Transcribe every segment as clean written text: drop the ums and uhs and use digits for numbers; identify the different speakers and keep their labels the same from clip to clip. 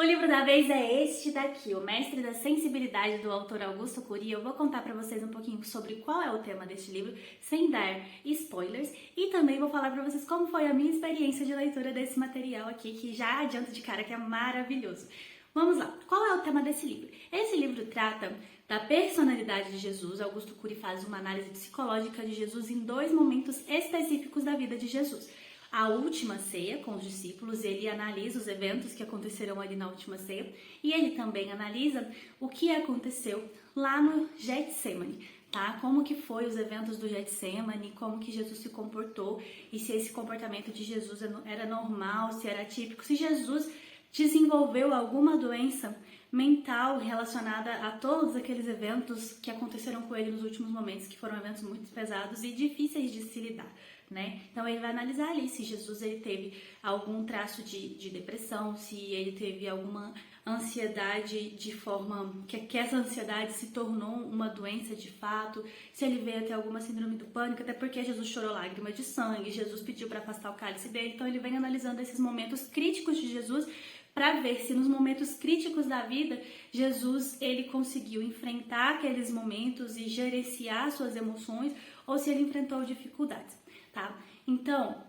Speaker 1: O livro da vez é este daqui, O Mestre da Sensibilidade, do autor Augusto Cury. Eu vou contar para vocês um pouquinho sobre qual é o tema deste livro, sem dar spoilers, e também vou falar para vocês como foi a minha experiência de leitura desse material aqui, que já adianto de cara que é maravilhoso. Vamos lá, qual é o tema desse livro? Esse livro trata da personalidade de Jesus. Augusto Cury faz uma análise psicológica de Jesus em dois momentos específicos da vida de Jesus. A última ceia com os discípulos, ele analisa os eventos que aconteceram ali na última ceia e ele também analisa o que aconteceu lá no Getsemane, tá? Como que foi os eventos do Getsemane, como que Jesus se comportou e se esse comportamento de Jesus era normal, se era típico, se Jesus desenvolveu alguma doença mental relacionada a todos aqueles eventos que aconteceram com ele nos últimos momentos, que foram eventos muito pesados e difíceis de se lidar, né? Então ele vai analisar ali se Jesus ele teve algum traço de depressão, se ele teve alguma ansiedade de forma que essa ansiedade se tornou uma doença de fato, se ele veio a ter alguma síndrome do pânico, até porque Jesus chorou lágrimas de sangue, Jesus pediu para afastar o cálice dele. Então ele vem analisando esses momentos críticos de Jesus para ver se nos momentos críticos da vida, Jesus ele conseguiu enfrentar aqueles momentos e gerenciar suas emoções ou se ele enfrentou dificuldades, tá? Então,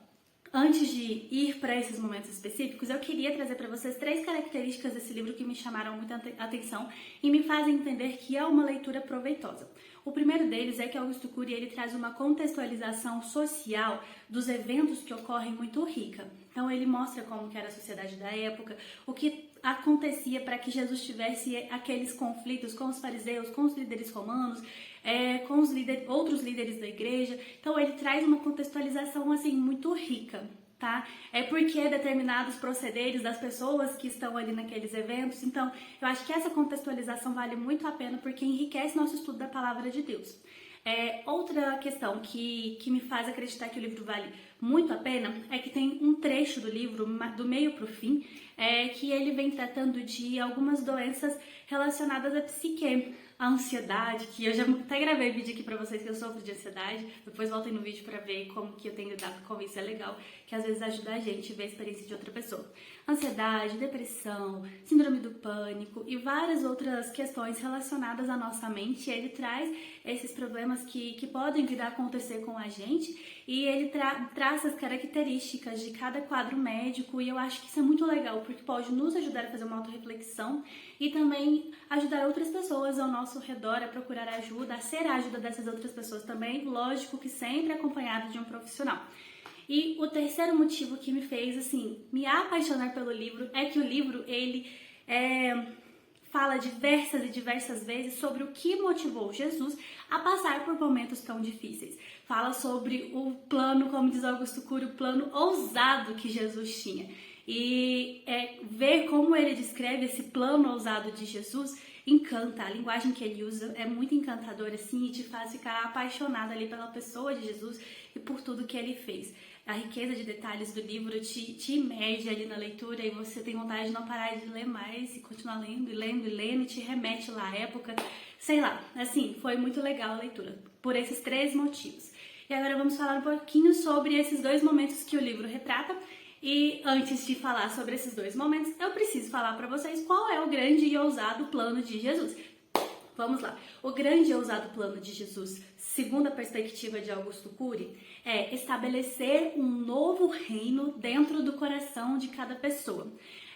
Speaker 1: antes de ir para esses momentos específicos, eu queria trazer para vocês 3 características desse livro que me chamaram muita atenção e me fazem entender que é uma leitura proveitosa. O primeiro deles é que Augusto Cury ele traz uma contextualização social dos eventos que ocorrem muito rica. Então ele mostra como que era a sociedade da época, o que acontecia para que Jesus tivesse aqueles conflitos com os fariseus, com os líderes romanos, com os outros líderes da igreja. Então ele traz uma contextualização assim muito rica, tá? É porque determinados procederes das pessoas que estão ali naqueles eventos. Então eu acho que essa contextualização vale muito a pena porque enriquece nosso estudo da palavra de Deus. Outra questão que me faz acreditar que o livro vale muito a pena é que tem um trecho do livro, do meio para o fim, que ele vem tratando de algumas doenças relacionadas à psique, a ansiedade, que eu já até gravei vídeo aqui pra vocês que eu sofro de ansiedade, depois voltem no vídeo pra ver como que eu tenho lidado com isso, é legal, que às vezes ajuda a gente a ver a experiência de outra pessoa. Ansiedade, depressão, síndrome do pânico e várias outras questões relacionadas à nossa mente. Ele traz esses problemas que podem vir a acontecer com a gente e ele traz as características de cada quadro médico e eu acho que isso é muito legal, porque pode nos ajudar a fazer uma autorreflexão e também ajudar outras pessoas ao nosso redor a procurar ajuda, a ser a ajuda dessas outras pessoas também, lógico que sempre acompanhado de um profissional. E o terceiro motivo que me fez, assim, me apaixonar pelo livro é que o livro, ele fala diversas vezes sobre o que motivou Jesus a passar por momentos tão difíceis. Fala sobre o plano, como diz Augusto Cury, o plano ousado que Jesus tinha. E ver como ele descreve esse plano ousado de Jesus encanta. A linguagem que ele usa é muito encantadora, assim, e te faz ficar apaixonada ali pela pessoa de Jesus e por tudo que ele fez. A riqueza de detalhes do livro te imerge ali na leitura e você tem vontade de não parar de ler mais e continuar lendo e te remete lá à época. Sei lá, assim, foi muito legal a leitura, por esses 3 motivos. E agora vamos falar um pouquinho sobre esses 2 momentos que o livro retrata. E antes de falar sobre esses 2 momentos, eu preciso falar para vocês qual é o grande e ousado plano de Jesus. Vamos lá. O grande e ousado plano de Jesus, segundo a perspectiva de Augusto Cury, é estabelecer um novo reino dentro do coração de cada pessoa.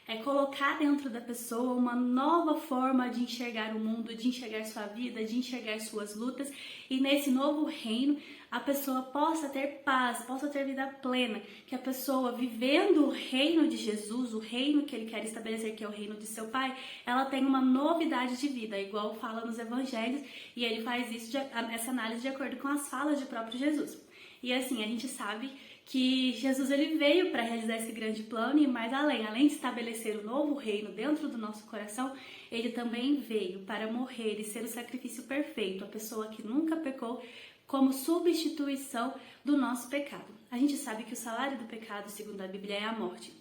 Speaker 1: É colocar dentro da pessoa uma nova forma de enxergar o mundo, de enxergar sua vida, de enxergar suas lutas. E nesse novo reino, a pessoa possa ter paz, possa ter vida plena. Que a pessoa, vivendo o reino de Jesus, o reino que ele quer estabelecer, que é o reino de seu Pai, ela tem uma novidade de vida, igual fala nos evangelhos. E ele faz isso, essa análise de acordo com as falas de próprio Jesus. E assim, a gente sabe que Jesus ele veio para realizar esse grande plano e mais além de estabelecer o novo reino dentro do nosso coração, ele também veio para morrer e ser o sacrifício perfeito, a pessoa que nunca pecou, como substituição do nosso pecado. A gente sabe que o salário do pecado, segundo a Bíblia, é a morte.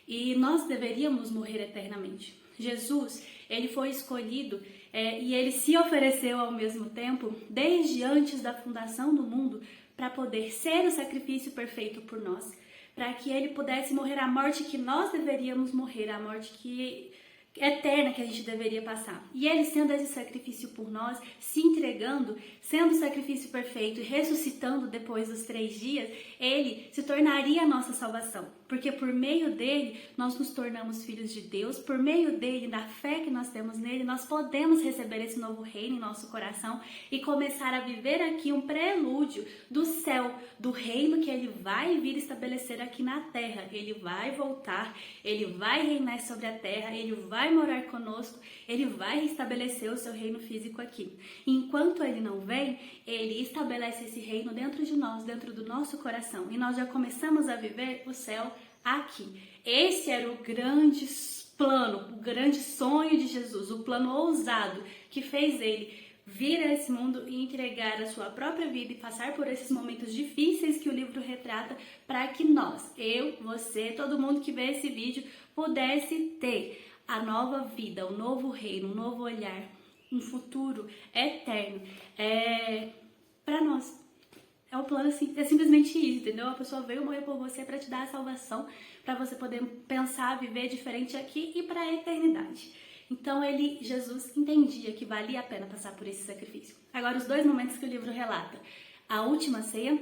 Speaker 1: E nós deveríamos morrer eternamente. Jesus, ele foi escolhido e ele se ofereceu ao mesmo tempo, desde antes da fundação do mundo, para poder ser o sacrifício perfeito por nós, para que ele pudesse morrer a morte que nós deveríamos morrer, a morte que eterna que a gente deveria passar. E ele sendo esse sacrifício por nós, se entregando, sendo o sacrifício perfeito e ressuscitando depois dos 3 dias, ele se tornaria a nossa salvação. Porque por meio dele, nós nos tornamos filhos de Deus, por meio dele, da fé que nós temos nele, nós podemos receber esse novo reino em nosso coração e começar a viver aqui um prelúdio do céu, do reino que ele vai vir estabelecer aqui na terra. Ele vai voltar, ele vai reinar sobre a terra, ele vai morar conosco, ele vai restabelecer o seu reino físico aqui. E enquanto ele não vem, ele estabelece esse reino dentro de nós, dentro do nosso coração. E nós já começamos a viver o céu aqui. Esse era o grande plano, o grande sonho de Jesus, o plano ousado que fez ele vir a esse mundo e entregar a sua própria vida e passar por esses momentos difíceis que o livro retrata para que nós, eu, você, todo mundo que vê esse vídeo, pudesse ter a nova vida, o novo reino, um novo olhar, um futuro eterno para nós. É o plano assim, é simplesmente isso, entendeu? A pessoa veio morrer por você para te dar a salvação, para você poder pensar, viver diferente aqui e para a eternidade. Então Jesus entendia que valia a pena passar por esse sacrifício. Agora os 2 momentos que o livro relata, a última ceia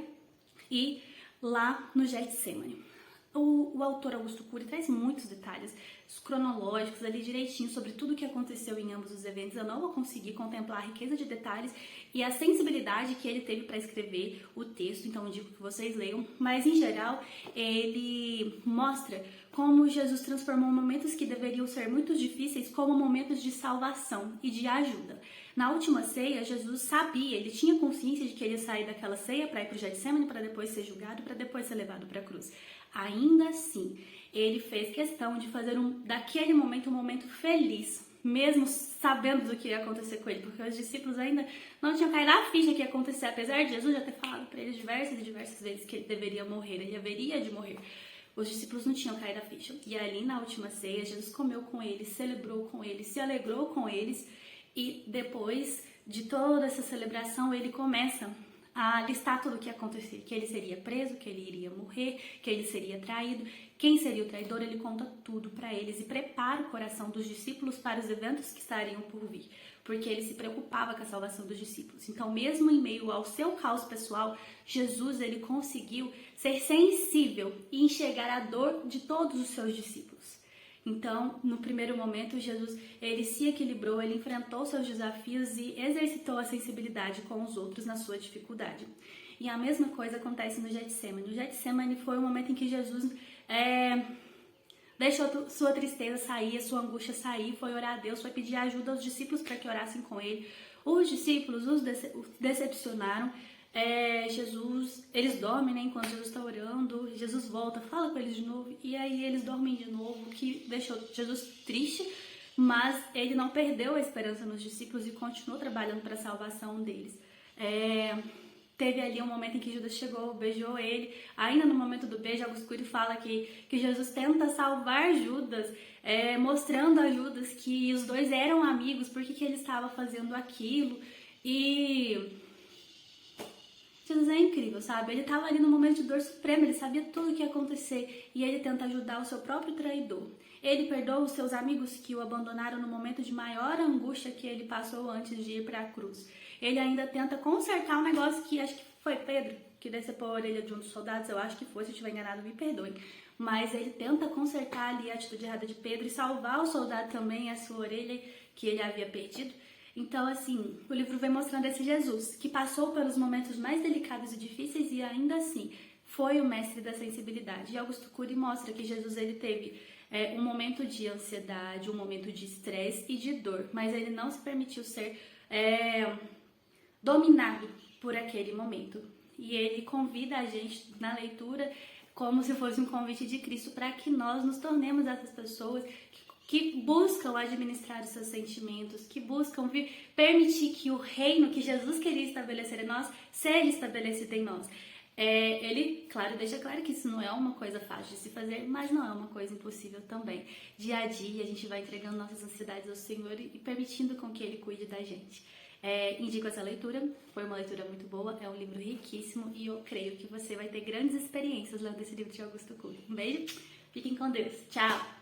Speaker 1: e lá no Getsemane. O autor Augusto Cury traz muitos detalhes cronológicos ali direitinho sobre tudo o que aconteceu em ambos os eventos. Eu não vou conseguir contemplar a riqueza de detalhes e a sensibilidade que ele teve para escrever o texto, então eu digo que vocês leiam. Mas em geral, ele mostra como Jesus transformou momentos que deveriam ser muito difíceis como momentos de salvação e de ajuda. Na última ceia, Jesus sabia, ele tinha consciência de que ele ia sair daquela ceia para ir para o Getsemane, para depois ser julgado, para depois ser levado para a cruz. Ainda assim, ele fez questão de fazer daquele momento um momento feliz, mesmo sabendo do que ia acontecer com ele, porque os discípulos ainda não tinham caído na ficha que ia acontecer, apesar de Jesus já ter falado para eles diversas e diversas vezes que ele deveria morrer, ele haveria de morrer. Os discípulos não tinham caído na ficha. E ali na última ceia, Jesus comeu com eles, celebrou com eles, se alegrou com eles, e depois de toda essa celebração, ele começa a listar tudo o que ia acontecer, que ele seria preso, que ele iria morrer, que ele seria traído, quem seria o traidor, ele conta tudo para eles e prepara o coração dos discípulos para os eventos que estariam por vir, porque ele se preocupava com a salvação dos discípulos. Então, mesmo em meio ao seu caos pessoal, Jesus ele conseguiu ser sensível e enxergar a dor de todos os seus discípulos. Então, no primeiro momento, Jesus ele se equilibrou, ele enfrentou seus desafios e exercitou a sensibilidade com os outros na sua dificuldade. E a mesma coisa acontece no Getsemane. O Getsemane foi o momento em que Jesus deixou sua tristeza sair, sua angústia sair, foi orar a Deus, foi pedir ajuda aos discípulos para que orassem com ele. Os discípulos os decepcionaram. Eles dormem, né, enquanto Jesus está orando, Jesus volta, fala com eles de novo, e aí eles dormem de novo, o que deixou Jesus triste, mas ele não perdeu a esperança nos discípulos e continuou trabalhando para a salvação deles. Teve ali um momento em que Judas chegou, beijou ele. Ainda no momento do beijo, Augusto Cury fala que Jesus tenta salvar Judas, mostrando a Judas que os dois eram amigos, por que ele estava fazendo aquilo. E Jesus é incrível, sabe? Ele estava ali no momento de dor suprema, ele sabia tudo o que ia acontecer e ele tenta ajudar o seu próprio traidor. Ele perdoa os seus amigos que o abandonaram no momento de maior angústia que ele passou antes de ir para a cruz. Ele ainda tenta consertar um negócio que acho que foi Pedro que decepou a orelha de um dos soldados, eu acho que foi, se eu estiver enganado, me perdoem. Mas ele tenta consertar ali a atitude errada de Pedro e salvar o soldado também, a sua orelha que ele havia perdido. Então, assim, o livro vem mostrando esse Jesus, que passou pelos momentos mais delicados e difíceis e ainda assim foi o mestre da sensibilidade. E Augusto Cury mostra que Jesus ele teve um momento de ansiedade, um momento de estresse e de dor, mas ele não se permitiu ser dominado por aquele momento. E ele convida a gente na leitura como se fosse um convite de Cristo para que nós nos tornemos essas pessoas que buscam administrar os seus sentimentos, que buscam permitir que o reino que Jesus queria estabelecer em nós seja estabelecido em nós. Ele, claro, deixa claro que isso não é uma coisa fácil de se fazer, mas não é uma coisa impossível também. Dia a dia a gente vai entregando nossas ansiedades ao Senhor e permitindo com que Ele cuide da gente. Indico essa leitura, foi uma leitura muito boa, é um livro riquíssimo e eu creio que você vai ter grandes experiências lendo esse livro de Augusto Cury. Um beijo, fiquem com Deus, tchau!